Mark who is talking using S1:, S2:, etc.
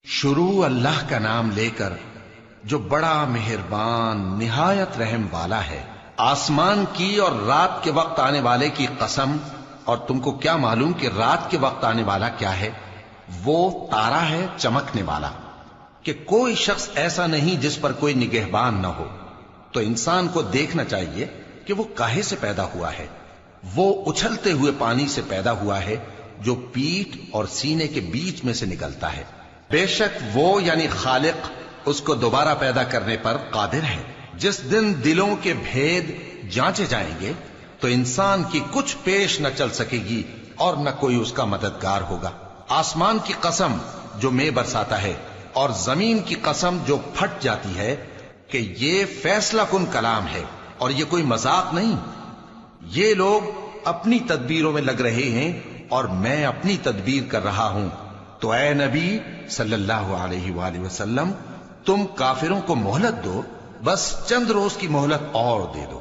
S1: شروع اللہ کا نام لے کر جو بڑا مہربان نہایت رحم والا ہے۔ آسمان کی اور رات کے وقت آنے والے کی قسم، اور تم کو کیا معلوم کہ رات کے وقت آنے والا کیا ہے؟ وہ تارا ہے چمکنے والا، کہ کوئی شخص ایسا نہیں جس پر کوئی نگہبان نہ ہو۔ تو انسان کو دیکھنا چاہیے کہ وہ کاہے سے پیدا ہوا ہے۔ وہ اچھلتے ہوئے پانی سے پیدا ہوا ہے جو پیٹھ اور سینے کے بیچ میں سے نکلتا ہے۔ بے شک وہ یعنی خالق اس کو دوبارہ پیدا کرنے پر قادر ہے۔ جس دن دلوں کے بھید جانچے جائیں گے تو انسان کی کچھ پیش نہ چل سکے گی اور نہ کوئی اس کا مددگار ہوگا۔ آسمان کی قسم جو مے برساتا ہے، اور زمین کی قسم جو پھٹ جاتی ہے، کہ یہ فیصلہ کن کلام ہے اور یہ کوئی مذاق نہیں۔ یہ لوگ اپنی تدبیروں میں لگ رہے ہیں اور میں اپنی تدبیر کر رہا ہوں۔ تو اے نبی صلی اللہ علیہ وآلہ وسلم، تم کافروں کو مہلت دو، بس چند روز کی مہلت اور دے دو۔